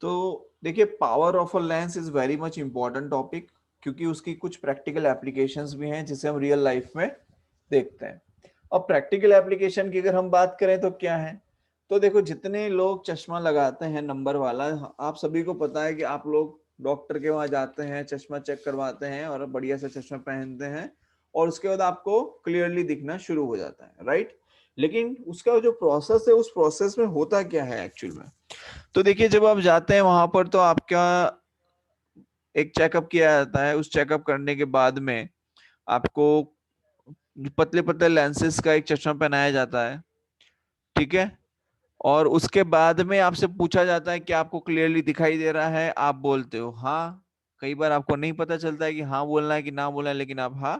तो देखिए, power of a lens is very much important topic, क्योंकि उसकी कुछ प्रैक्टिकल एप्लीकेशंस भी हैं जिसे हम रियल लाइफ में देखते हैं। अब प्रैक्टिकल एप्लीकेशन की अगर हम बात करें तो क्या है, तो देखो, जितने लोग चश्मा लगाते हैं नंबर वाला, आप सभी को पता है कि आप लोग डॉक्टर के वहां जाते हैं, चश्मा चेक करवाते हैं और बढ़िया से चश्मा पहनते हैं, और उसके बाद आपको क्लियरली दिखना शुरू हो जाता है, राइट। लेकिन उसका जो प्रोसेस है, उस प्रोसेस में होता क्या है एक्चुअल में, तो देखिए, जब आप जाते हैं वहां पर तो आपका एक चेकअप किया जाता है। उस चेकअप करने के बाद में आपको पतले पतले लेंसेज का एक चश्मा पहनाया जाता है, ठीक है। और उसके बाद में आपसे पूछा जाता है कि आपको क्लियरली दिखाई दे रहा है, आप बोलते हो हाँ। कई बार आपको नहीं पता चलता है कि हाँ बोलना है कि ना बोलना है, लेकिन आप हाँ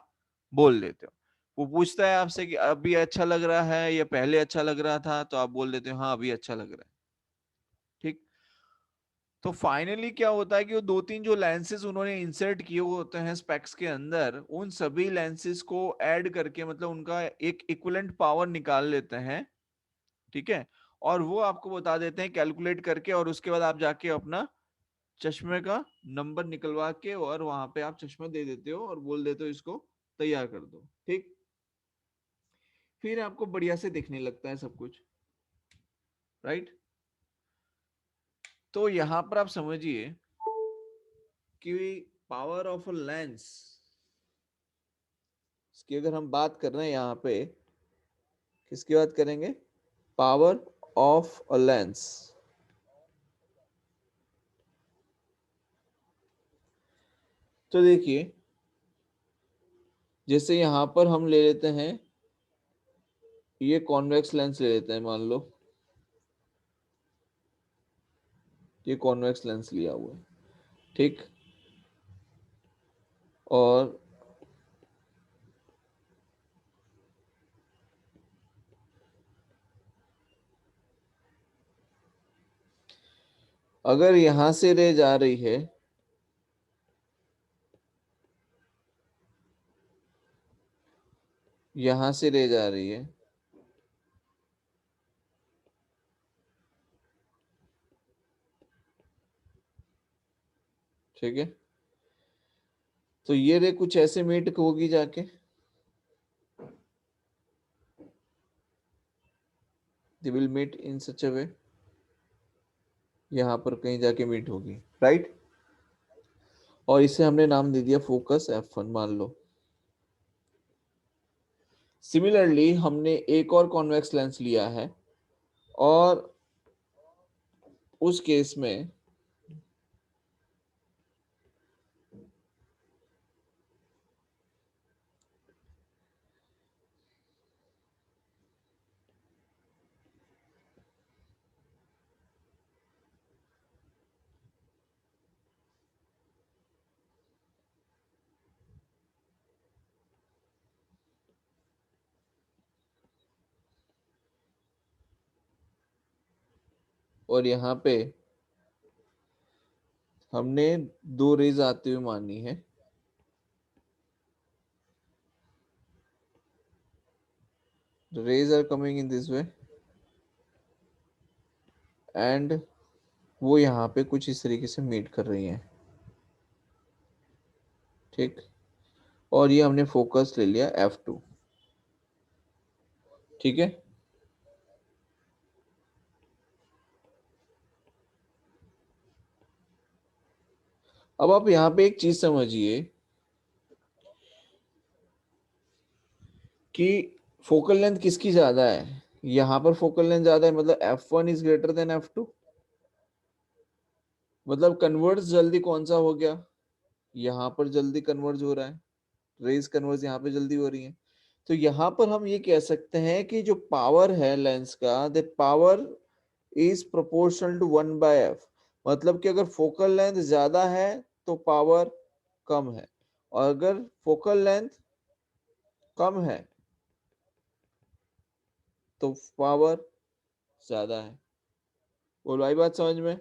बोल देते हो। वो पूछता है आपसे कि अभी अच्छा लग रहा है या पहले अच्छा लग रहा था, तो आप बोल देते हो हाँ अभी अच्छा लग रहा है, ठीक। तो फाइनली क्या होता है कि वो दो तीन जो लेंसेज उन्होंने इंसर्ट किए हुए होते हैं स्पेक्स के अंदर, उन सभी लेंसेज को ऐड करके, मतलब उनका एक इक्विवेलेंट पावर निकाल लेते हैं, ठीक है। और वो आपको बता देते हैं कैलकुलेट करके, और उसके बाद आप जाके अपना चश्मे का नंबर निकलवा के और वहां पे आप चश्मा दे देते हो और बोल देते हो इसको तैयार कर दो, ठीक। फिर आपको बढ़िया से दिखने लगता है सब कुछ, राइट। तो यहां पर आप समझिए कि पावर ऑफ अ लेंस, इसकी अगर हम बात कर रहे हैं यहाँ पे, किसकी बात करेंगे, पावर ऑफ अ लेंस। तो देखिए, जैसे यहां पर हम ले लेते हैं, ये कॉन्वेक्स लेंस ले लेते हैं, मान लो ये कॉन्वेक्स लेंस लिया हुआ है, ठीक। और अगर यहां से रे जा रही है, यहां से रे जा रही है, ठीक है, तो ये रे कुछ ऐसे मीट होगी जाके, दे विल मीट इन सच अ वे, यहां पर कहीं जाके मीट होगी, राइट। और इसे हमने नाम दे दिया फोकस F1, मान लो। सिमिलरली हमने एक और कॉन्वेक्स लेंस लिया है, और उस केस में और यहाँ पे हमने दो रेज आते हुए मानी है, the rays are coming in this way, and वो यहाँ पे कुछ इस तरीके से मीट कर रही हैं, ठीक। और ये हमने फोकस ले लिया F2, ठीक है। अब आप यहाँ पे एक चीज समझिए कि फोकल लेंथ किसकी ज्यादा है, यहाँ पर फोकल लेंथ ज्यादा है, मतलब F1 is greater than F2, मतलब कन्वर्ज जल्दी कौन सा हो गया, यहाँ पर जल्दी कन्वर्ज हो रहा है, रेज कन्वर्ज यहाँ पे जल्दी हो रही है। तो यहाँ पर हम ये कह सकते हैं कि जो पावर है लेंस का, the power is proportional to 1/f, मतलब कि अगर फोकल लेंथ ज्यादा है तो पावर कम है, और अगर फोकल लेंथ कम है तो पावर ज्यादा है। बोलो आई बात समझ में,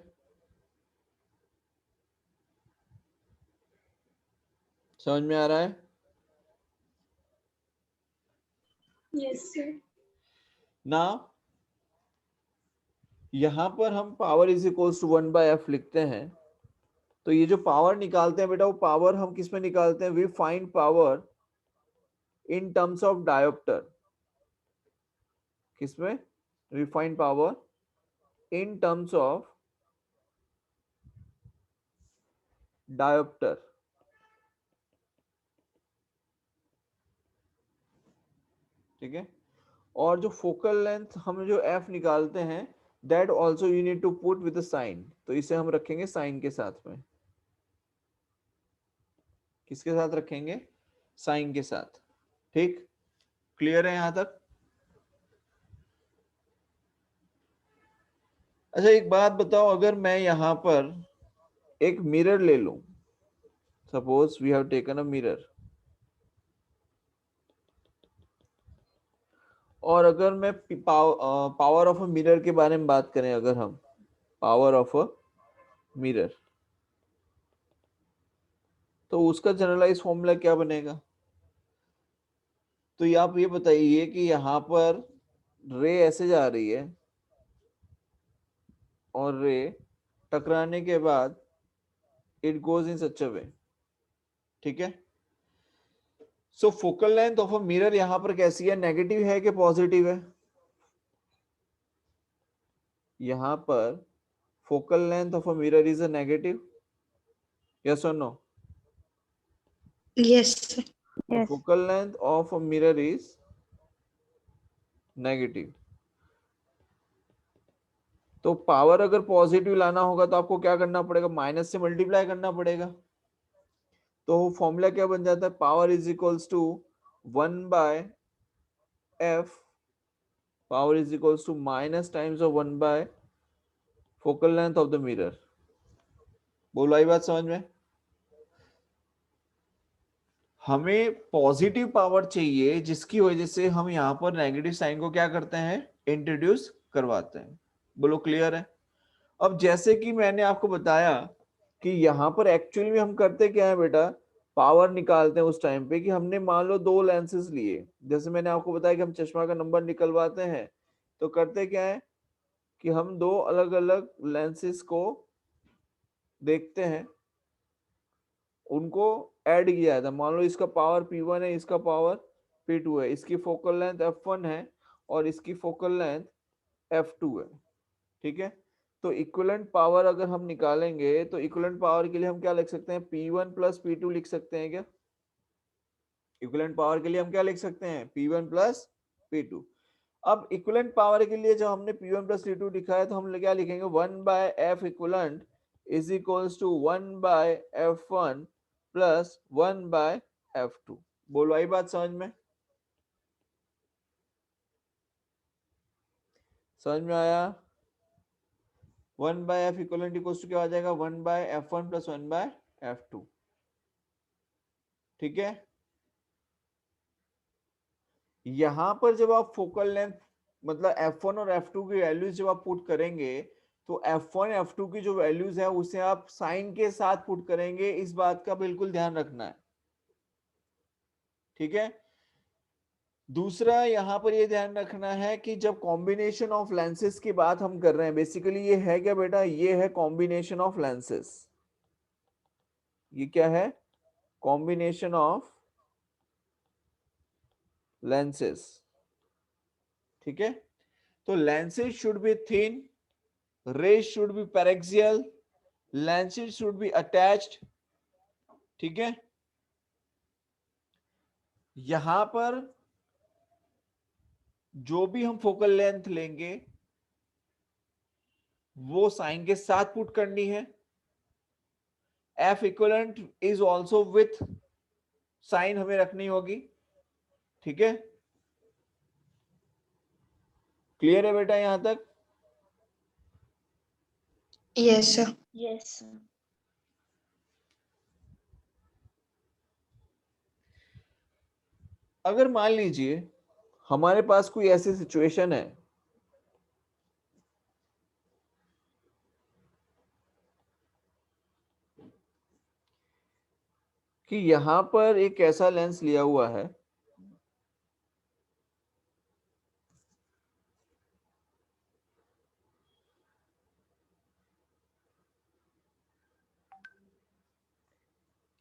समझ में आ रहा है Yes, sir. ना। यहां पर हम power is equals to 1/f लिखते हैं। तो ये जो पावर निकालते हैं बेटा, वो पावर हम किस में निकालते हैं? We find power in terms of dioptre. किसमें? We find power in terms of dioptre. ठीक है। और जो फोकल लेंथ हम जो f निकालते हैं, that also you need to put with sign. तो इसे हम रखेंगे साइन के साथ में। किसके साथ रखेंगे? साइन के साथ। ठीक, क्लियर है यहां तक? अच्छा एक बात बताओ, अगर मैं यहां पर एक मिरर ले लूं, suppose we have taken a mirror, और अगर मैं पावर ऑफ अ मिरर के बारे में बात करें, अगर हम पावर ऑफ अ मिरर, तो उसका जनरलाइज फॉर्मूला क्या बनेगा? तो आप ये बताइए कि यहाँ पर रे ऐसे जा रही है और रे टकराने के बाद it goes in such a way. ठीक है। So focal length of a mirror यहाँ पर कैसी है? नेगेटिव है कि पॉजिटिव है? यहाँ पर focal length of a mirror is a negative, yes और no? Yes. The Yes. focal length of a mirror is negative. तो पावर अगर पॉजिटिव लाना होगा तो आपको क्या करना पड़ेगा? माइनस से मल्टीप्लाई करना पड़ेगा। तो फॉर्मूला क्या बन जाता है? Power is equals to 1/f, power is equals to minus times of 1/ focal length of the mirror. बोलो आई बात समझ में? हमें पॉजिटिव पावर चाहिए जिसकी वजह से हम यहाँ पर नेगेटिव साइन को क्या करते हैं? इंट्रोड्यूस करवाते हैं। बोलो क्लियर है? अब जैसे कि मैंने आपको बताया कि यहाँ पर एक्चुअली में हम करते क्या है बेटा, पावर निकालते हैं उस टाइम पे कि हमने मान लो दो लेंसेज लिए। जैसे मैंने आपको बताया कि हम चश्मा का नंबर निकलवाते हैं, तो करते क्या है कि हम दो अलग अलग लेंसेज को देखते हैं, उनको ऐड किया था। मान लो इसका पावर P1 है, इसका पावर P2 है, इसकी फोकल लेंथ f1 है और इसकी फोकल लेंथ f2 है। ठीक है। तो इक्विवेलेंट पावर अगर हम निकालेंगे तो इक्विवेलेंट पावर के लिए हम क्या लिख सकते हैं? P1 प्लस P2 लिख सकते हैं क्या? इक्विवेलेंट पावर के लिए हम क्या लिख सकते हैं? P1 plus P2। अब इक्विवेलेंट पावर के लिए जब हमने P1 प्लस P2 लिखा है तो हम क्या लिखेंगे? 1/f equivalent is equals to 1/f1 plus 1/f2। बोलो आई बात समझ में? समझ में आया? 1/f इक्विवेलेंट इक्वल्स टू क्या आ जाएगा? 1/f1 plus 1/f2। ठीक है। यहां पर जब आप फोकल लेंथ मतलब f1 और f2 की वैल्यूज जब आप पुट करेंगे, तो f1 f2 की जो वैल्यूज है उसे आप साइन के साथ पुट करेंगे। इस बात का बिल्कुल ध्यान रखना है। ठीक है। दूसरा यहां पर ये ध्यान रखना है कि जब कॉम्बिनेशन ऑफ लेंसेज की बात हम कर रहे हैं, बेसिकली ये है क्या बेटा? ये है कॉम्बिनेशन ऑफ लेंसेज। ये क्या है? Combination of lenses. ठीक है। तो lenses should be thin, rays should be paraxial, lenses should be attached। ठीक है। यहां पर जो भी हम फोकल लेंथ लेंगे वो साइन के साथ पुट करनी है। f equivalent is also with sign हमें रखनी होगी। ठीक है। क्लियर है बेटा यहां तक? Yes, sir. Yes. अगर मान लीजिए हमारे पास कोई ऐसी सिचुएशन है कि यहां पर एक ऐसा लेंस लिया हुआ है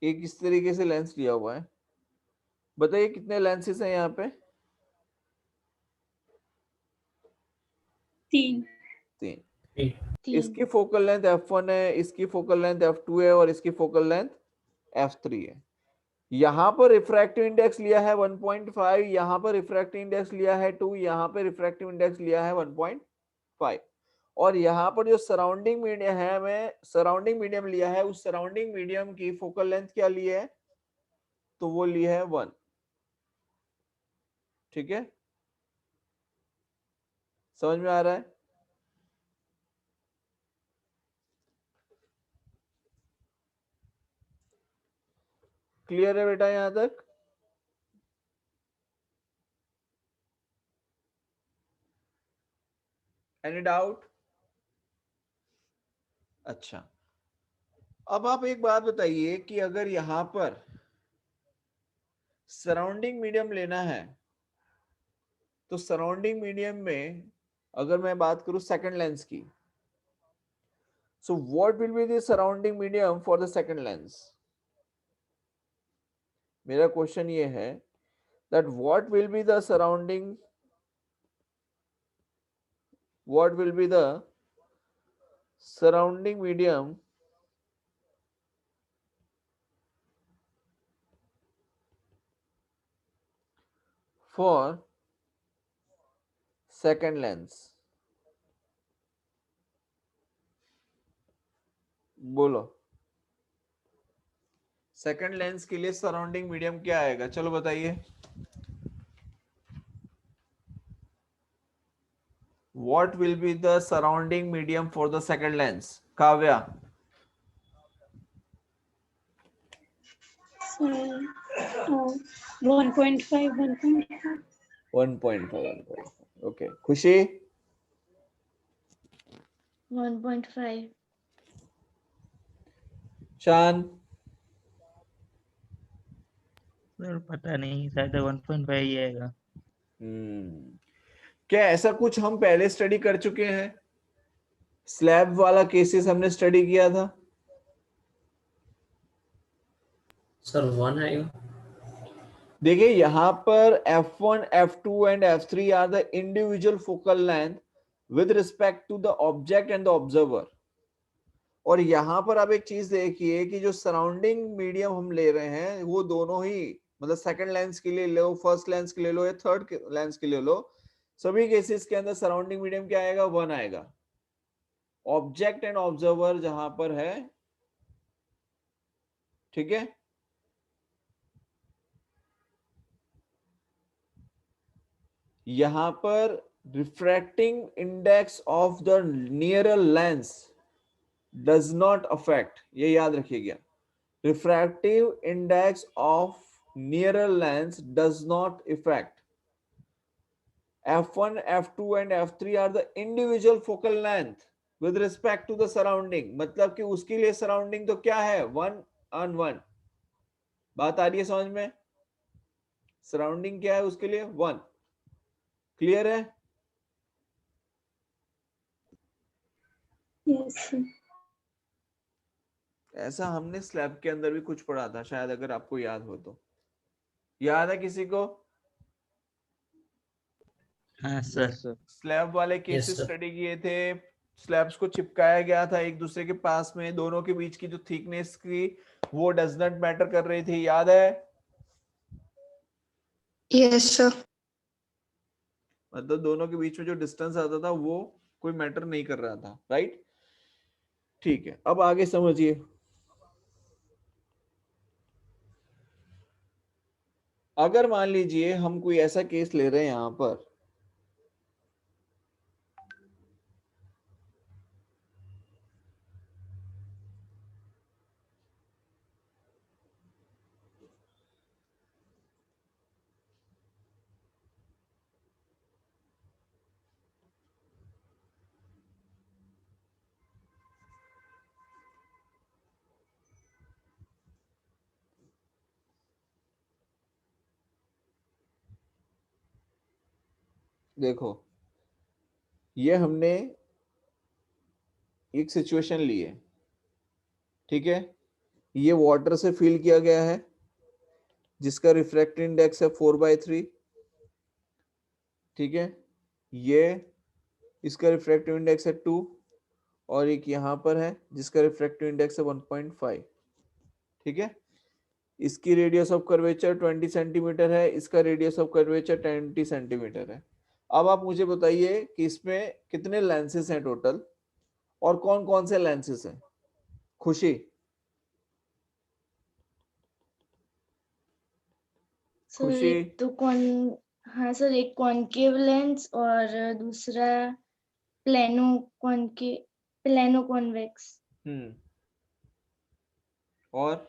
एक इस तरीके से लेंस लिया हुआ है, बताइए कितने लेंसेस हैं यहाँ पे? तीन। इसकी फोकल लेंथ f1 है, इसकी फोकल लेंथ f2 है और इसकी फोकल लेंथ f3 है। यहां पर रिफ्रैक्टिव इंडेक्स लिया है 1.5, यहां पर रिफ्रैक्टिव इंडेक्स लिया है 2, यहां पर रिफ्रैक्टिव इंडेक्स लिया है 1.5, और यहां पर जो सराउंडिंग मीडियम है, मैं सराउंडिंग मीडियम लिया है, उस सराउंडिंग मीडियम की फोकल लेंथ क्या ली है? तो वो ली है 1। ठीक है, समझ में आ रहा है? क्लियर है बेटा यहां तक? Any doubt? अच्छा, अब आप एक बात बताइए कि अगर यहां पर सराउंडिंग मीडियम लेना है, तो सराउंडिंग मीडियम में अगर मैं बात करूं सेकंड लेंस की, so what will be the surrounding medium for the second lens? मेरा क्वेश्चन ये है that what will be the surrounding medium for second lens? बोलो, सेकंड लेंस के लिए सराउंडिंग मीडियम क्या आएगा? चलो बताइए, what will be the surrounding medium for the second lens? Kavya? 1.5, 1.5, okay. खुशी? 1.5। शान? सर पता नहीं, शायद 1.5 ही आएगा। क्या ऐसा कुछ हम पहले स्टडी कर चुके हैं? स्लैब वाला केसेस हमने स्टडी किया था। सर 1 आएगा। देखिए यहां पर f1, f2 and f3 are the individual focal length with respect to the object and the observer. और यहां पर आप एक चीज देखिए कि जो सराउंडिंग मीडियम हम ले रहे हैं वो दोनों ही, मतलब सेकंड लेंस के लिए लो, फर्स्ट लेंस के लिए लो या थर्ड लेंस के लिए लो, सभी केसेस के अंदर सराउंडिंग मीडियम क्या आएगा? 1 आएगा। ऑब्जेक्ट एंड ऑब्जर्वर जहां पर है, ठीक है, यहां पर refracting index of the nearer lens does not affect, ये याद रखिएगा, refractive index of nearer lens does not effect f1, f2 and f3 are the individual focal length with respect to the surrounding। मतलब कि उसके लिए surrounding तो क्या है? 1/1। बात आ रही है समझ में? सराउंडिंग क्या है उसके लिए? 1। क्लियर है? यस। ऐसा हमने स्लैब के अंदर भी कुछ पढ़ा था शायद, अगर आपको याद हो तो। याद है किसी को? हाँ सर। स्लैब वाले Yes, केसेस sir. स्टडी किए थे, स्लैब्स को चिपकाया गया था एक दूसरे के पास में, दोनों के बीच की जो थिकनेस की वो डज नॉट मैटर कर रही थी, याद है? Yes sir. मतलब दोनों के बीच में जो डिस्टेंस आता था वो कोई मैटर नहीं कर रहा था, राइट? ठीक है, अब आगे समझिए। अगर मान लीजिए हम कोई ऐसा केस ले रहे हैं यहां पर, देखो ये हमने एक सिचुएशन ली है, ठीक है, ये वाटर से फिल किया गया है जिसका रिफ्रैक्टिव इंडेक्स है 4/3, ठीक है। ये इसका रिफ्रैक्टिव इंडेक्स है 2, और एक यहाँ पर है जिसका रिफ्रैक्टिव इंडेक्स है 1.5, ठीक है। इसकी रेडियस ऑफ कर्वेचर 20 सेंटीमीटर है, इसका रेडियस ऑफ कर्वेचर 20 सेंटीमीटर है। अब आप मुझे बताइए कि इसमें कितने लेंसेज हैं टोटल, और कौन कौन से लेंसेज हैं। खुशी, सर खुशी, एक तो हाँ सर, एक कॉनकेव लेंस और दूसरा प्लेनो कॉन्वेक्स। और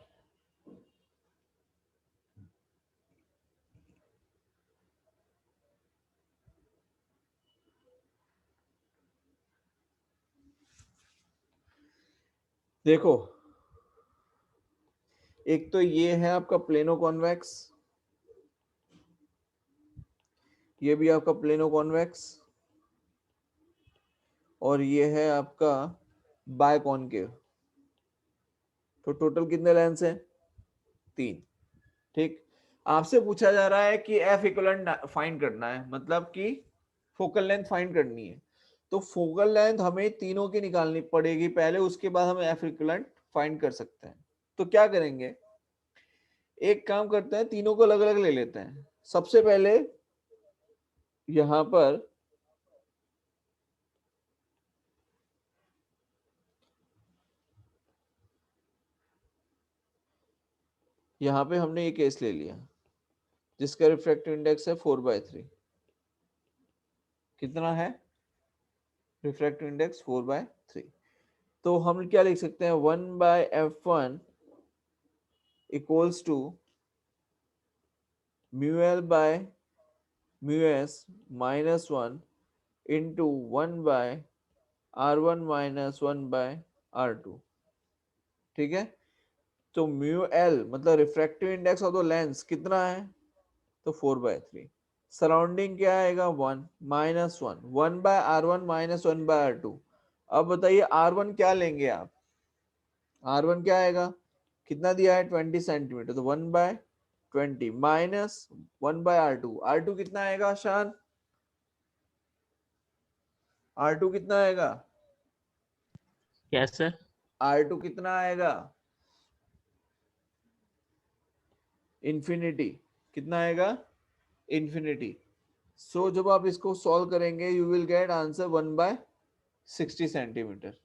देखो, एक तो ये है आपका प्लेनो कॉन्वेक्स, ये भी आपका प्लेनो कॉन्वेक्स, और ये है आपका बायकॉनकेव। तो टोटल कितने लेंस हैं? 3, ठीक। आपसे पूछा जा रहा है कि एफ इक्विवेलेंट फाइंड करना है, मतलब कि फोकल लेंथ फाइंड करनी है। तो फोकल लेंथ हमें तीनों की निकालनी पड़ेगी पहले, उसके बाद हम एफ इक्विवेलेंट फाइंड कर सकते हैं। तो क्या करेंगे, एक काम करते हैं, तीनों को अलग अलग ले लेते हैं। सबसे पहले यहां पर हमने ये केस ले लिया जिसका रिफ्रैक्टिव इंडेक्स है 4/3। कितना है रिफ्रैक्टिव इंडेक्स? 4/3। तो हम क्या लिख सकते हैं, 1/f1 equals to mu l by mu s minus 1 into 1/r1 minus 1/r2, ठीक है। तो म्यू एल मतलब refractive index of the lens कितना है, तो 4/3। सराउंडिंग क्या आएगा, 1 माइनस 1, 1/r1 माइनस 1/r2। अब बताइए r1 क्या लेंगे आप, r1 क्या आएगा, कितना दिया है 20 सेंटीमीटर, तो 1/20 माइनस 1/r2। r2 कितना आएगा शान, r2 कितना आएगा, क्या सर? r2 कितना आएगा, इंफिनिटी। कितना आएगा, इंफिनिटी। सो जब आप इसको सॉल्व करेंगे you will get answer 1/60 centimetre.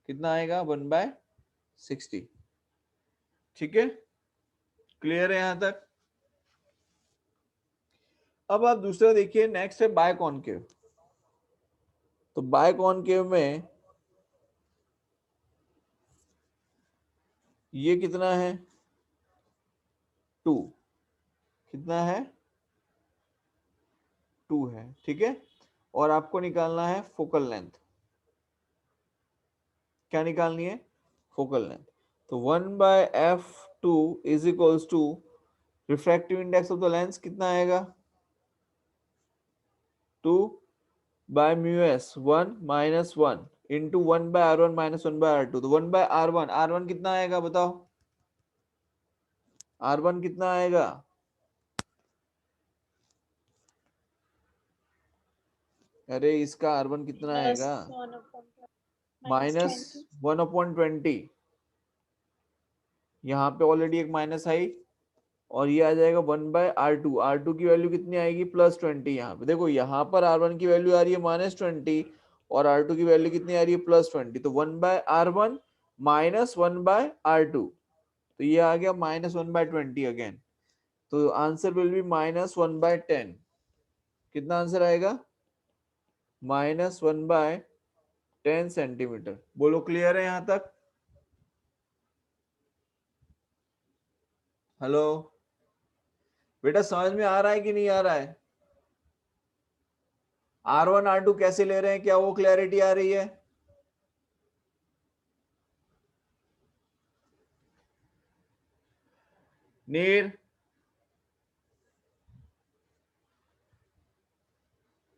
कितना आएगा, 1/60, ठीक है। क्लियर है यहां तक? अब आप दूसरा देखिए, नेक्स्ट है बायकॉनकेव। तो बायकॉनकेव में ये कितना है, 2। कितना है, 2 है, ठीक है। और आपको निकालना है फोकल लेंथ। क्या निकालनी है, फोकल लेंथ। तो 1/f2 is equals to refractive index of the lens कितना आएगा, 2/μs 1 minus 1 into 1/r1 minus 1/r2। तो 1/r1, r1 कितना आएगा बताओ, r1 कितना आएगा, अरे इसका r1 कितना आएगा, माइनस 1/20। यहाँ पे ऑलरेडी एक माइनस आई, और ये आ जाएगा 1/r2। r2 की वैल्यू कितनी आएगी, +20। यहाँ पे देखो, यहाँ पर r1 की वैल्यू आ रही है -20, और r2 की वैल्यू कितनी आ रही है, +20। तो 1/r1 माइनस 1/r2, तो ये आ गया -1/20 अगेन। तो आंसर विल बी -1/10। कितना आंसर आएगा, -1/10 सेंटीमीटर। बोलो क्लियर है यहां तक? हेलो बेटा, समझ में आ रहा है कि नहीं आ रहा है? R1 R2 कैसे ले रहे हैं, क्या वो क्लैरिटी आ रही है? नीर,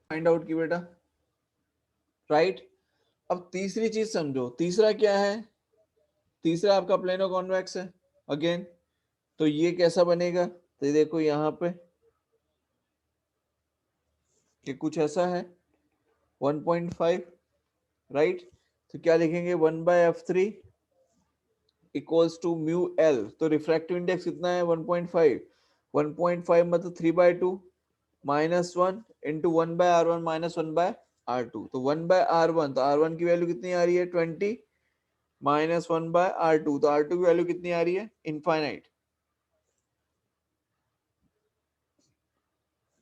फाइंड आउट की बेटा, राइट। अब तीसरी चीज समझो, तीसरा क्या है, तीसरा आपका प्लेनो कॉन्वेक्स है। अगेन। तो ये कैसा बनेगा, तो ये देखो यहाँ पे कि कुछ ऐसा है 1.5, राइट। तो क्या लिखेंगे, 1/f3 equals to mu l. तो रिफ्रैक्टिव इंडेक्स कितना है 1.5, 1.5 मतलब 3/2 -1 इंटू 1/r1 -1/r2। तो 1/r1, तो r1 की वैल्यू कितनी आ रही है 20 -1/r2, तो r2 की वैल्यू कितनी आ रही है इनफाइनाइट।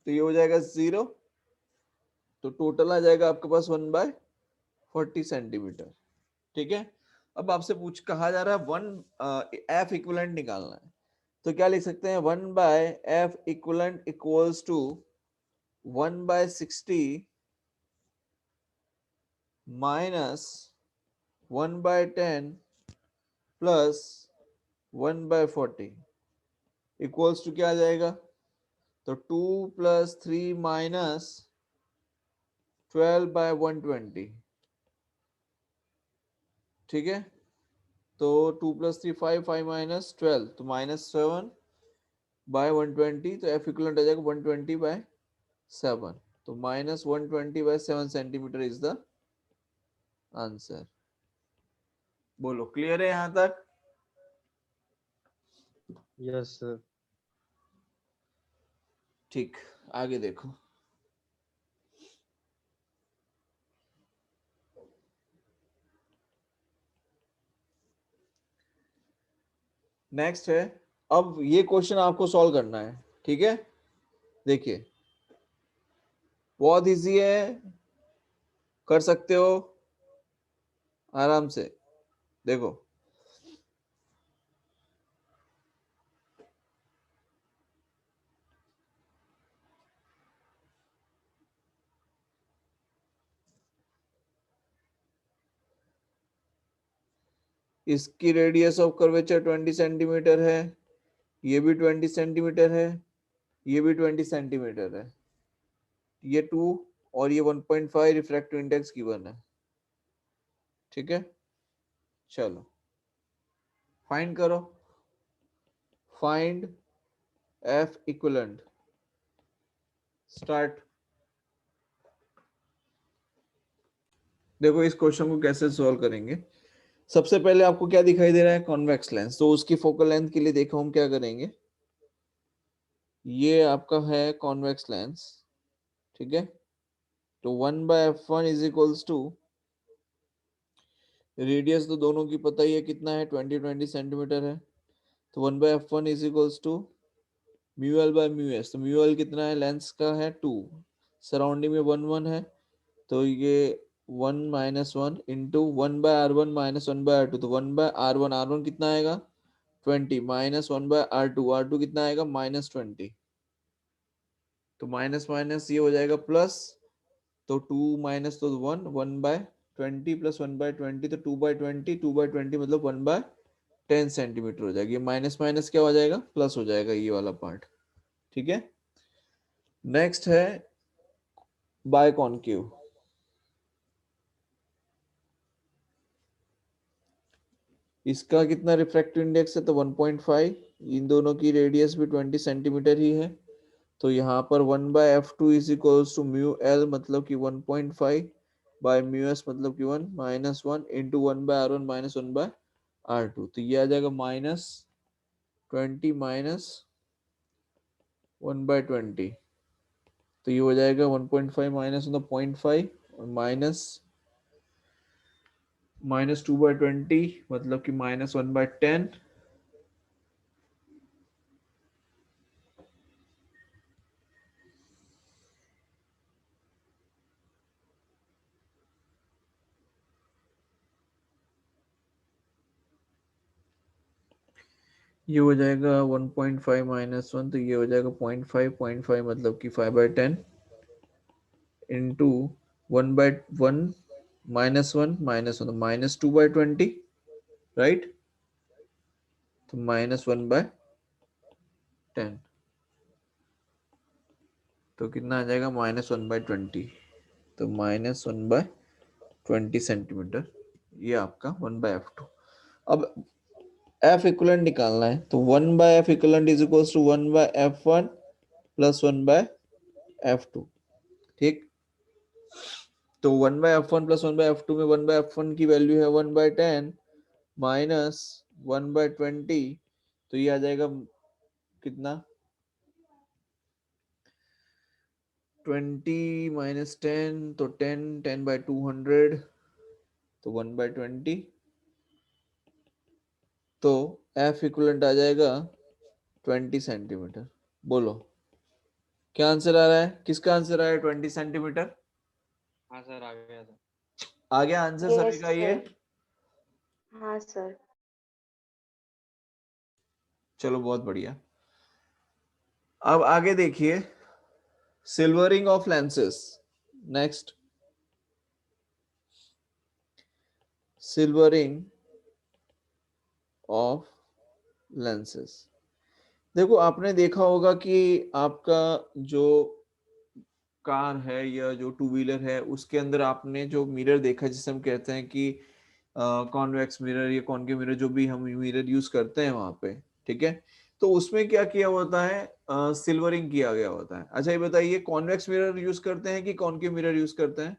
तो ये हो जाएगा 0। तो टोटल आ जाएगा आपके पास 1/40 सेंटीमीटर। ठीक है। अब आपसे कहा जा रहा है 1 F इक्विवेलेंट निकालना है। तो क्या लिख सकते हैं, 1/F equivalent equals to 1/60 minus 1/10 plus 1/40 equals to क्या आ जाएगा, तो 2 + 3 माइनस 12/120। ठीक है। तो 2 + 3 5, 5 - 12, तो -7/120। तो F इक्विवेलेंट आ जाएगा 120/7। तो -120/7 सेंटीमीटर इज द आंसर। बोलो, क्लियर है यहां तक? Yes sir. ठीक, आगे देखो। नेक्स्ट है, अब ये क्वेश्चन आपको सॉल्व करना है। ठीक है, देखिए बहुत इजी है, कर सकते हो आराम से। देखो इसकी रेडियस ऑफ कर्वेचर 20 सेंटीमीटर है, ये भी 20 सेंटीमीटर है, ये भी 20 सेंटीमीटर है, ये 2 और ये 1.5 रिफ्रैक्टिव इंडेक्स गिवन है। ठीक है, चलो फाइंड करो, फाइंड F इक्विवेलेंट, स्टार्ट। देखो इस क्वेश्चन को कैसे सॉल्व करेंगे। सबसे पहले आपको क्या दिखाई दे रहा है, कॉन्वेक्स लेंस। तो उसकी फोकल लेंथ के लिए देखो हम क्या करेंगे, ये आपका है कॉन्वेक्स लेंस। ठीक है, तो 1/f1 is equals to, radius तो दोनों की पता ही है कितना है, 20 सेंटीमीटर है। तो 1/f1 is equals to mu l by mu s. तो म्यू एल कितना है, लेंस का है 2, सराउंडिंग में 1 1 है, तो ये 1 - 1 इंटू 1/r1 - 1/r2। तो 1/r1, r1 कितना आएगा 20 माइनस 1/r2, r2 कितना आएगा -20। तो माइनस माइनस ये हो जाएगा प्लस, तो 2 माइनस तो 1, 1/20 प्लस 1/20, तो 2/20, 2/20 मतलब 1/10 सेंटीमीटर हो जाएगी। माइनस माइनस क्या हो जाएगा, प्लस हो जाएगा ये वाला पार्ट। ठीक है, नेक्स्ट है बाय कॉनकेव। इसका कितना रिफ्रैक्टिव इंडेक्स है, तो 1.5। इन दोनों की रेडियस भी 20 सेंटीमीटर ही है। तो यहाँ पर 1/f2 is equals to mu l मतलब कि 1.5 बाय म्यू एस मतलब कि 1 -1 इंटू 1/r1 -1/r2। तो ये आ जाएगा -20 माइनस 1/20। तो ये हो जाएगा 1.5 माइनस 0.5 और माइनस 2/20 मतलब कि -1/10। ये हो जाएगा 1.5 -1, तो ये हो जाएगा 0.5 मतलब कि 5/10 इंटू 1/1 -1 -2/20, राइट। तो -1/10, तो कितना आ जाएगा -1/20। तो -1/20 सेंटीमीटर, ये आपका 1/f2। अब एफ इक्वलेंट निकालना है, तो 1/f equivalent is equals to 1/f1 plus 1/f2। ठीक, तो 1/f1 प्लस 1/f2 में 1/f1 की वैल्यू है 1/10 माइनस 1/20, तो ये आ जाएगा कितना, 20 माइनस 10, तो 10/200, तो 1/20, तो एफ इक्वलेंट आ जाएगा 20 सेंटीमीटर। बोलो क्या आंसर आ रहा है, किसका आंसर आया 20 सेंटीमीटर? हाँ सर, आ गया सर। आ गया आंसर Yes, सभी का ये? sir. हाँ सर. चलो बहुत बढ़िया। अब आगे देखिए, silvering of lenses. Next, silvering of lenses. देखो आपने देखा होगा कि आपका जो कार है या जो टू व्हीलर है उसके अंदर आपने जो मिरर देखा, जिसे हम कहते हैं कि कॉन्वेक्स मिरर या कॉनकेव मिरर, जो भी हम मिरर यूज करते हैं वहां पे, ठीक है, तो उसमें क्या किया होता है, सिल्वरिंग किया गया होता है। अच्छा ये बताइए, कॉन्वेक्स मिरर यूज करते हैं कि कॉनकेव मिरर यूज करते हैं?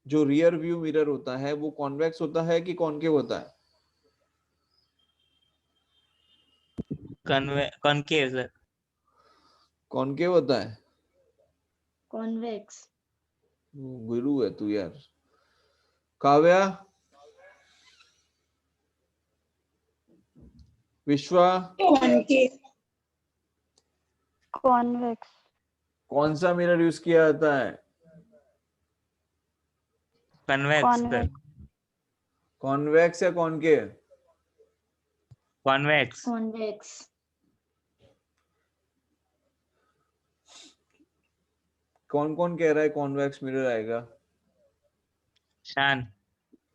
जो रियर व्यू मिरर होता है वो कॉन्वेक्स होता है कि कॉनकेव होता है? Concave sir. कॉनकेव होता है। कॉन्वेक्स। गुरु है तू यार। काव्या, विश्वा, Convex. कौन सा मिरर यूज किया जाता है? Convex sir. Convex. कॉन्वेक्स या कॉनकेव? कॉन्वेक्स। कॉन्वेक्स। कौन कौन कह रहा है कॉन्वेक्स मिरर आएगा? शान।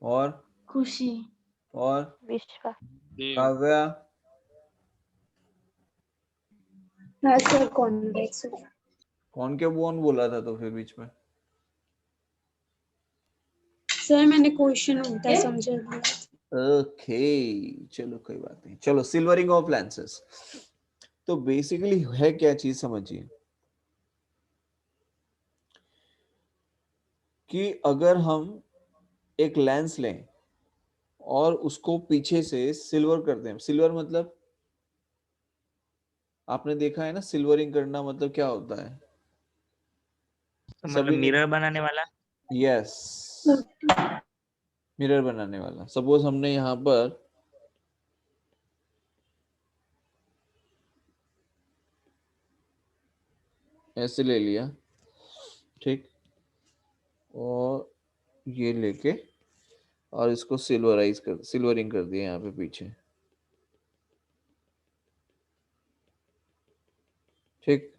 और खुशी। और Vishwa. काव्या, हाँ सर, convex. कॉनकेव कौन बोला था तो फिर बीच में? सर मैंने क्वेश्चन उल्टा समझा दिया. ओके चलो कोई बात नहीं। चलो सिल्वरिंग ऑफ लेंसेस, तो बेसिकली है क्या चीज समझिए, कि अगर हम एक लेंस लें और उसको पीछे से सिल्वर करते हैं, सिल्वर मतलब आपने देखा है ना, सिल्वरिंग करना मतलब क्या होता है? तो मतलब सभी ने, मिरर बनाने वाला। यस, मिरर बनाने वाला। सपोज हमने यहाँ पर ऐसे ले लिया, ठीक, और ये लेके और इसको सिल्वरिंग कर दिया यहाँ पे पीछे, ठीक,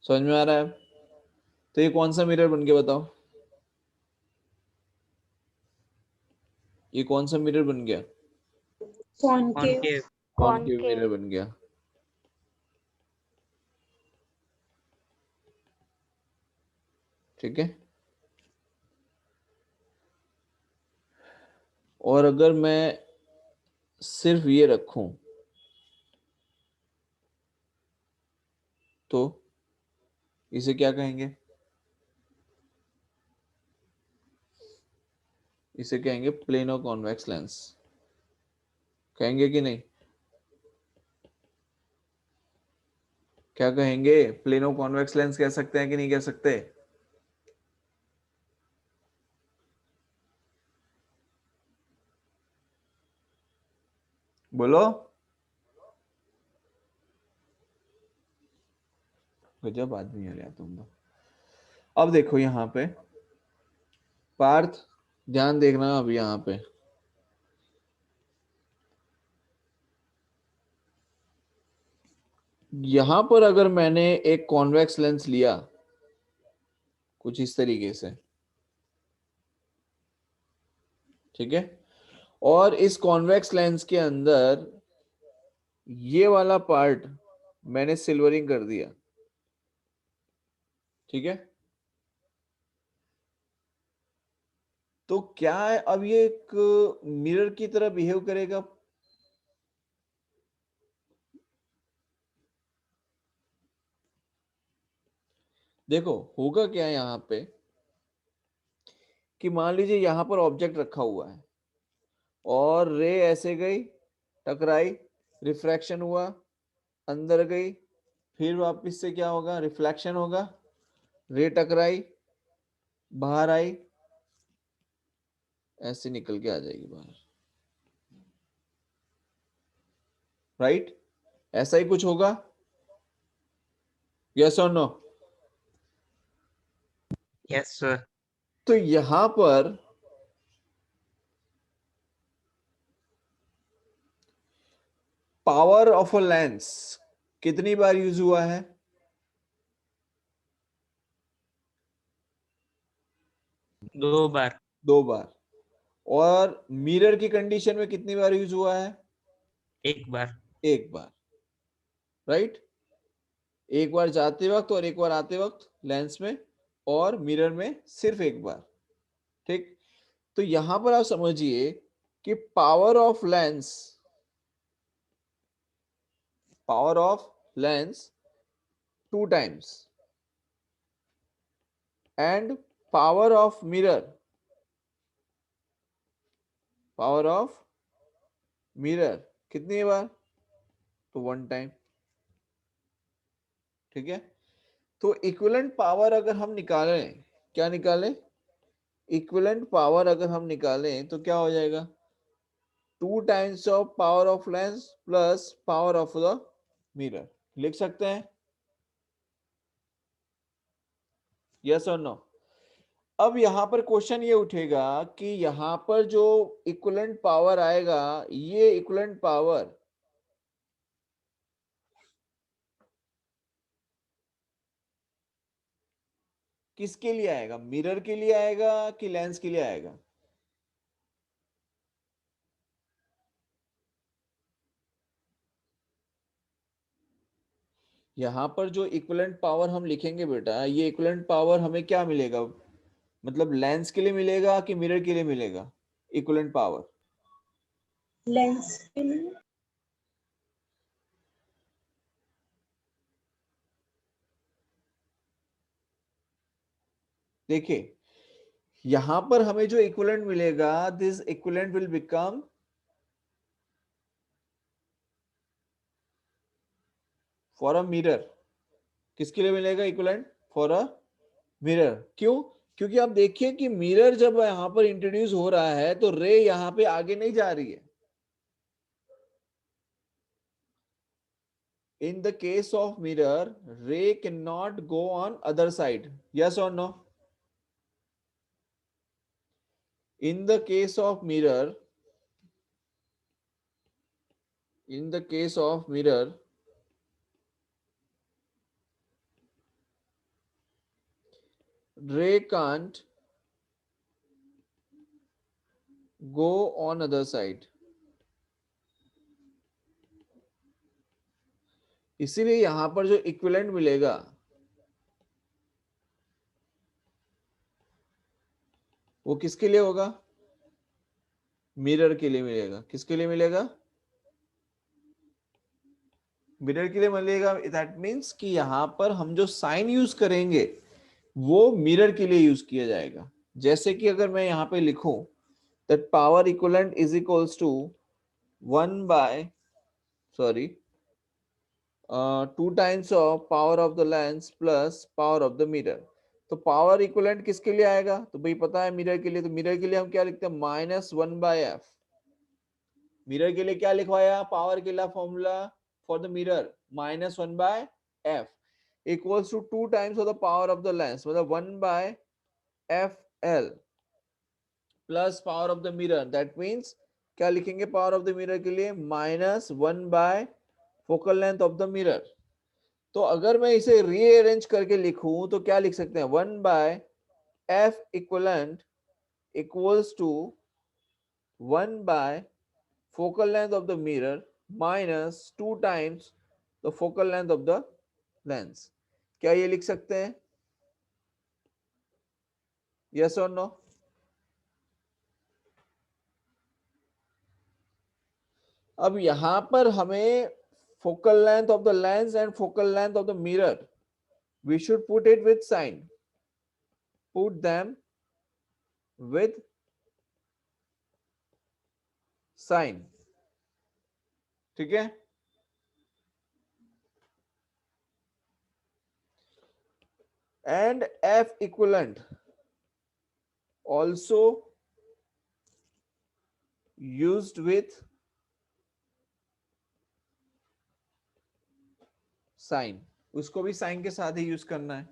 समझ में आ रहा है? तो ये कौन सा मिरर बन गया बताओ, ये कौन सा मिरर बन गया? कॉनकेव। कॉनकेव मिरर बन गया। ठीक है, और अगर मैं सिर्फ ये रखूं तो इसे क्या कहेंगे? इसे कहेंगे प्लेनो कॉन्वेक्स लेंस, कहेंगे कि नहीं? क्या कहेंगे? प्लेनो कॉन्वेक्स लेंस कह सकते हैं कि नहीं कह सकते? बोलो, गजब आदमी है यार तुम तो। अब देखो यहाँ पे पार्थ, ध्यान देखना अब यहाँ पे, यहां पर अगर मैंने एक कॉन्वेक्स लेंस लिया कुछ इस तरीके से, ठीक है, और इस कॉन्वेक्स लेंस के अंदर ये वाला पार्ट मैंने सिल्वरिंग कर दिया, ठीक है, तो क्या अब ये एक मिरर की तरह बिहेव करेगा? देखो होगा क्या यहाँ पे कि मान लीजिए यहाँ पर ऑब्जेक्ट रखा हुआ है और रे ऐसे गई, टकराई, रिफ्रैक्शन हुआ, अंदर गई, फिर वापस से क्या होगा, रिफ्लेक्शन होगा, रे टकराई, बाहर आई, ऐसे निकल के आ जाएगी बाहर, राइट? ऐसा ही कुछ होगा, यस और नो? Yes sir. तो यहां पर पावर ऑफ अ लेंस कितनी बार यूज हुआ है? दो बार। 2 बार। और मिरर की कंडीशन में कितनी बार यूज हुआ है? एक बार। 1 बार, राइट? एक बार जाते वक्त और एक बार आते वक्त लेंस में, और मिरर में सिर्फ 1 बार, ठीक? तो यहां पर आप समझिए कि power of lens, power of lens 2 times and power of mirror, power of mirror कितनी बार? तो 1 time, ठीक है? तो इक्विवेलेंट पावर अगर हम निकालें, क्या निकालें? इक्विवेलेंट पावर अगर हम निकालें तो क्या हो जाएगा? 2 times of power of lens plus power of the mirror, लिख सकते हैं? यस और नो? अब यहां पर क्वेश्चन ये उठेगा कि यहां पर जो इक्विवेलेंट पावर आएगा, ये इक्विवेलेंट पावर किसके लिए आएगा? मिरर के लिए आएगा कि लेंस के लिए आएगा? यहां पर जो इक्विवेलेंट पावर हम लिखेंगे बेटा, ये इक्विवेलेंट पावर हमें क्या मिलेगा? मतलब लेंस के लिए मिलेगा कि मिरर के लिए मिलेगा इक्विवेलेंट पावर? लेंस के लिए। देखिए यहां पर हमें जो इक्विवेलेंट मिलेगा, this equivalent will become for a mirror. किसके लिए मिलेगा इक्विवेलेंट? For a mirror. क्यों? क्योंकि आप देखिए कि मिरर जब यहां पर इंट्रोड्यूस हो रहा है तो रे यहां पे आगे नहीं जा रही है। In the case of mirror, ray cannot go on other side. Yes or no? In the case of mirror, in the case of mirror, ray can't go on other side. इसीलिए यहां पर जो इक्विवेलेंट मिलेगा वो किसके लिए होगा? Mirror के लिए मिलेगा। किसके लिए मिलेगा? मिरर के लिए मिलेगा। दैट मीन्स कि यहां पर हम जो साइन यूज करेंगे वो मिरर के लिए यूज किया जाएगा। जैसे कि अगर मैं यहां पे लिखूं that power equivalent is equals to 1 by 2 times of power of the lens plus power of the mirror। तो पावर इक्विवेलेंट किसके लिए आएगा? तो भाई पता है मिरर के लिए। तो मिरर के लिए हम क्या लिखते हैं? -1 by f। मिरर के लिए क्या लिखवाया? पावर के लिए formula for the mirror -1 by f equals to 2 times of the power of the lens, मतलब 1 by fl plus power of the mirror. That means क्या लिखेंगे पावर ऑफ द मिरर के लिए? -1 by focal length of the mirror. तो अगर मैं इसे rearrange करके लिखूं तो क्या लिख सकते हैं? 1 by f equivalent equals to 1 by focal length of the mirror minus 2 times the focal length of the lens। क्या ये लिख सकते हैं? यस और नो? अब यहां पर हमें focal length of the lens and focal length of the mirror, we should put it with sign, put them with sign, ठीक है। And F equivalent also used with sign, उसको भी साइन के साथ ही यूज करना है।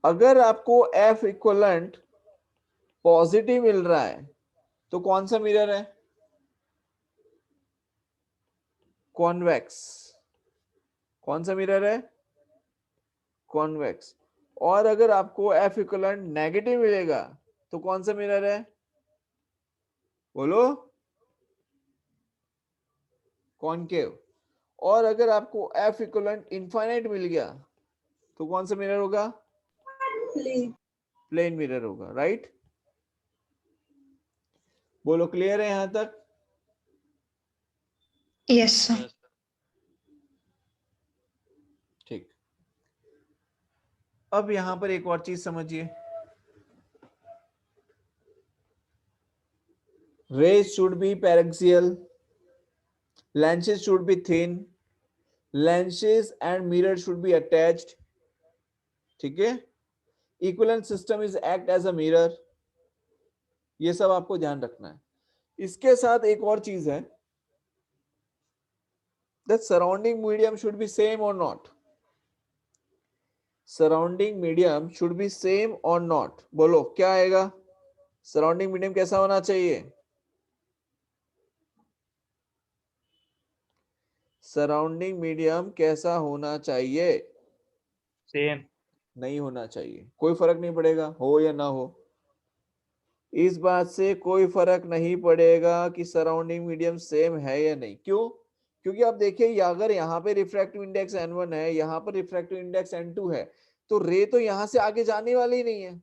अगर आपको F इक्वलेंट पॉजिटिव मिल रहा है तो कौन सा मिरर है? कॉन्वेक्स। कौन सा मिरर है? कॉन्वेक्स। और अगर आपको F इक्वलेंट नेगेटिव मिलेगा तो कौन सा मिरर है? बोलो। कॉनकेव। और अगर आपको F इक्वलेंट इनफाइनाइट मिल गया तो कौन सा मिरर होगा? प्लेन मिरर होगा, राइट। बोलो, क्लियर है यहां तक? Yes, sir. Yes, sir. ठीक। अब यहां पर एक और चीज समझिए, rays should be paraxial, lenses should be thin, lenses and mirror should be attached, ठीक है। equivalent system is act as a mirror, ये सब आपको ध्यान रखना है। इसके साथ एक और चीज है, that surrounding medium should be same or not, surrounding medium should be same or not, बोलो क्या आएगा? surrounding medium कैसा होना चाहिए? सराउंडिंग मीडियम कैसा होना चाहिए? सेम। नहीं होना चाहिए, कोई फर्क नहीं पड़ेगा हो या ना हो, इस बात से कोई फर्क नहीं पड़ेगा कि सराउंडिंग मीडियम सेम है या नहीं। क्यों? क्योंकि आप देखिए, अगर यहाँ पे रिफ्रैक्टिव इंडेक्स n1 है, यहाँ पर रिफ्रैक्टिव इंडेक्स n2 है, तो रे तो यहां से आगे जाने वाली ही नहीं है।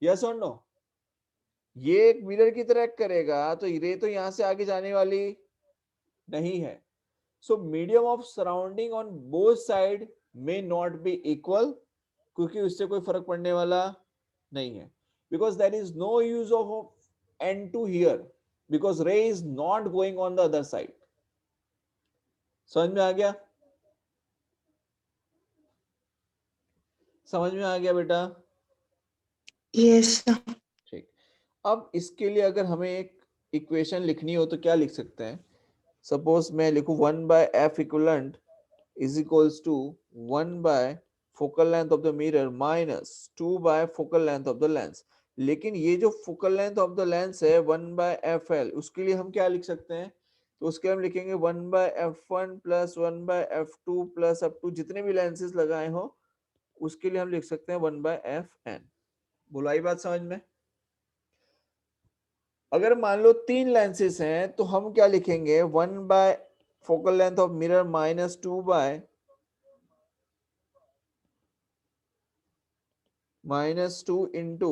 यस और नो? ये एक मिरर की तरह करेगा तो रे तो यहां से आगे जाने वाली नहीं है। So medium of surrounding on both side may not be equal, क्योंकि उससे कोई फर्क पड़ने वाला नहीं है, because there is no use of n2 here, because ray is not going on the other side. समझ में आ गया? समझ में आ गया बेटा? Yes, sir. ठीक। अब इसके लिए अगर हमें एक इक्वेशन लिखनी हो तो क्या लिख सकते हैं? सपोज मैं लिखूं 1 by f equivalent is equals to 1 by focal length of the mirror minus 2 by focal length of the lens। लेकिन ये जो focal length of the lens है 1 by fl, उसके लिए हम क्या लिख सकते हैं? तो उसके हम लिखेंगे 1 by f1 plus 1 by f2 plus up to जितने भी लेंसेज लगाए हो उसके लिए हम लिख सकते हैं 1 by fn। बोलो आई बात समझ में? अगर मान लो 3 लेंसेज हैं तो हम क्या लिखेंगे? 1 by focal length of mirror minus 2 by minus 2 into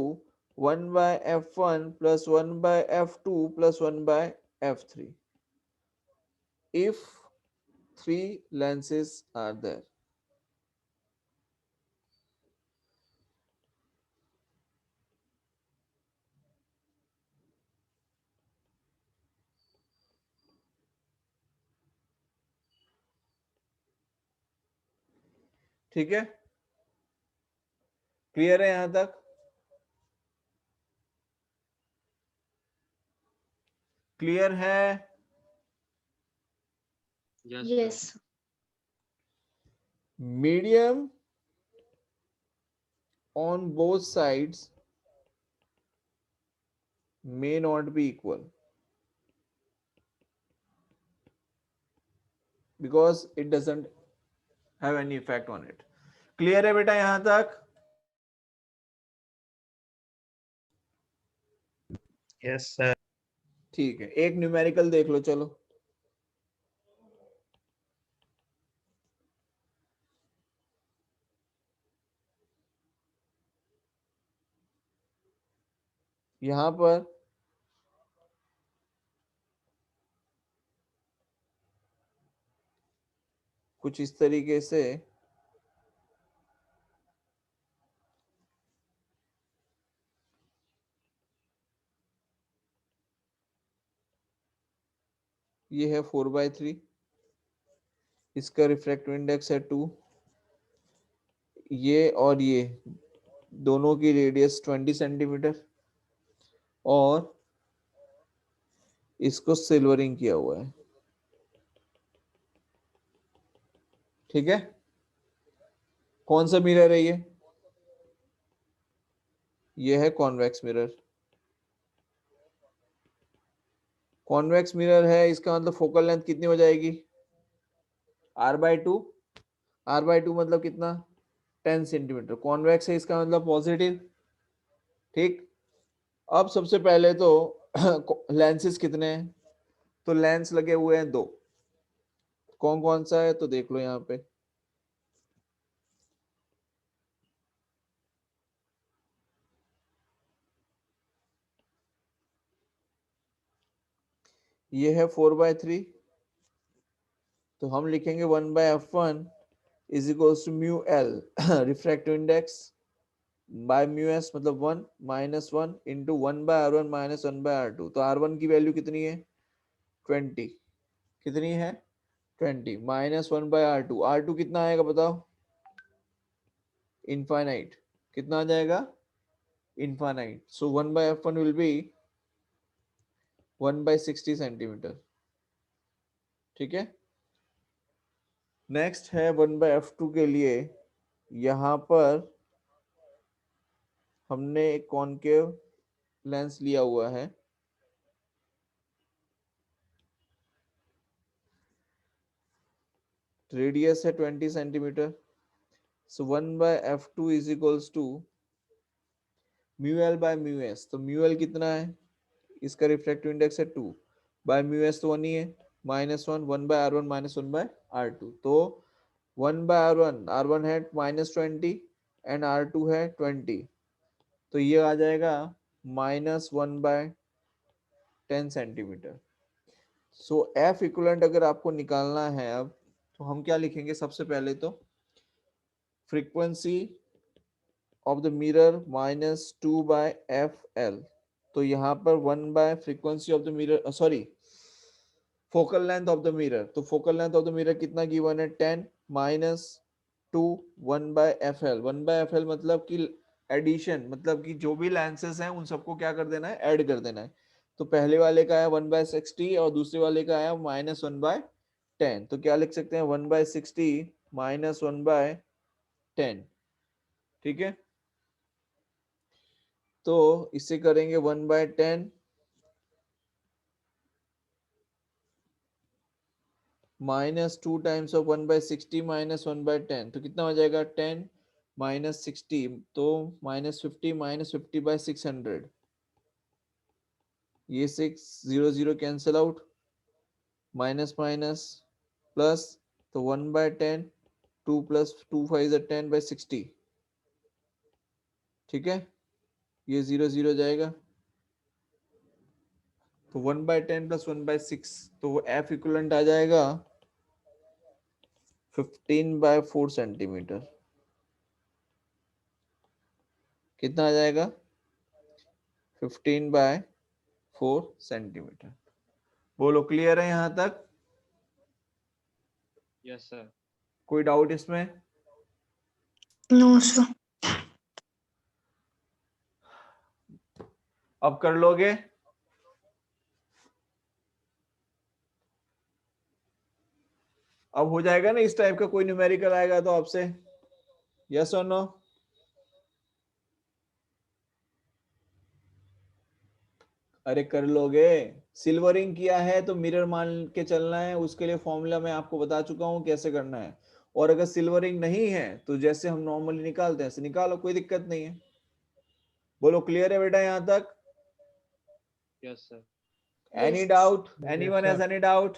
1 by f1 plus 1 by f2 plus 1 by f3 if 3 lenses are there। ठीक है, क्लियर है यहां तक? क्लियर है? Yes, Yes. sir. Medium on both sides may not be equal because it doesn't have any effect on it। Clear है बेटा यहां तक? Yes sir. ठीक है, एक न्यूमेरिकल देख लो चलो। यहां पर कुछ इस तरीके से ये है 4/3, इसका रिफ्रैक्टिव इंडेक्स है 2, ये और ये दोनों की रेडियस 20 सेंटीमीटर, और इसको सिल्वरिंग किया हुआ है। ठीक है, कौन सा मिरर है ये है कॉन्वेक्स मिरर। कॉन्वेक्स मिरर है, इसका मतलब फोकल लेंथ कितनी हो जाएगी, r/2, r/2 मतलब कितना, 10 सेंटीमीटर। कॉन्वेक्स है, इसका मतलब पॉजिटिव। ठीक, अब सबसे पहले तो लेंसेज कितने हैं, तो लेंस लगे हुए हैं 2। कौन कौन सा है तो देख लो यहाँ पे, ये है 4/3, तो हम लिखेंगे 1/f1 is equals to mu l refractive index by mu s मतलब 1 minus 1 into 1/r1 minus 1/r2। तो r1 की वैल्यू कितनी है 20, कितनी है 20 माइनस 1/r2, r2 कितना आएगा बताओ, इनफाइनाइट। कितना आ जाएगा, infinite. So 1/f1 will be 1/60 centimetre. ठीक है, नेक्स्ट है 1/f2 के लिए, यहां पर हमने एक कॉनकेव लेंस लिया हुआ है, रेडियस है 20 centimetre. So 1/f2 is equals to mu l by mu s. तो म्यू एल कितना है, इसका रिफ्रैक्टिव इंडेक्स है 2, बाय म्यू एस तो 1 ही है, माइनस 1, 1/r1 माइनस 1/r2। तो 1/r1, r1 है -20 एंड r2 है 20, तो ये आ जाएगा -1/10 सेंटीमीटर। सो एफ इक्विवेलेंट अगर आपको निकालना है अब, तो हम क्या लिखेंगे, सबसे पहले तो frequency of the mirror minus 2/fl। तो यहाँ पर 1 frequency of the mirror, sorry focal length of the mirror. तो focal length of the mirror कितना गिवन है 10 माइनस 2 1/fl। 1/fl मतलब कि एडिशन, मतलब कि जो भी लेंसेज हैं उन सबको क्या कर देना है, ऐड कर देना है। तो पहले वाले का है 1/60 और दूसरे वाले का है -1/10। तो क्या लिख सकते हैं 1/60 माइनस 1/10। ठीक है, तो इसे करेंगे 1/10 माइनस 2 टाइम्स ऑफ 1/60 माइनस 1/10। तो कितना हो जाएगा 10 माइनस 60, तो -50 माइनस 50/600। ये 6 0 0 cancel out, minus minus plus, तो 1/10, 2 प्लस 2 5 is 10/60। ठीक है, ये 0 0 जाएगा, तो 1/10 प्लस 1/6, तो वो एफ इक्विवेलेंट आ जाएगा 15/4 सेंटीमीटर। कितना आ जाएगा 15/4 सेंटीमीटर। बोलो क्लियर है यहां तक, यस सर। कोई डाउट इसमें, No, sir. अब कर लोगे, अब हो जाएगा ना, इस टाइप का कोई न्यूमेरिकल आएगा तो आपसे, यस और नो। अरे कर लोगे, सिल्वरिंग किया है तो मिरर मान के चलना है, उसके लिए फॉर्मूला मैं आपको बता चुका हूं कैसे करना है। और अगर सिल्वरिंग नहीं है तो जैसे हम नॉर्मली निकालते हैं ऐसे निकालो, कोई दिक्कत नहीं है। बोलो क्लियर है बेटा यहां तक, yes sir. Any Yes. Doubt, Yes, anyone has sir. Any doubt,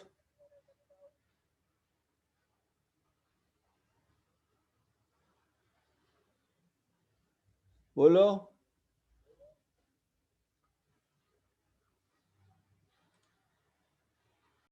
बोलो।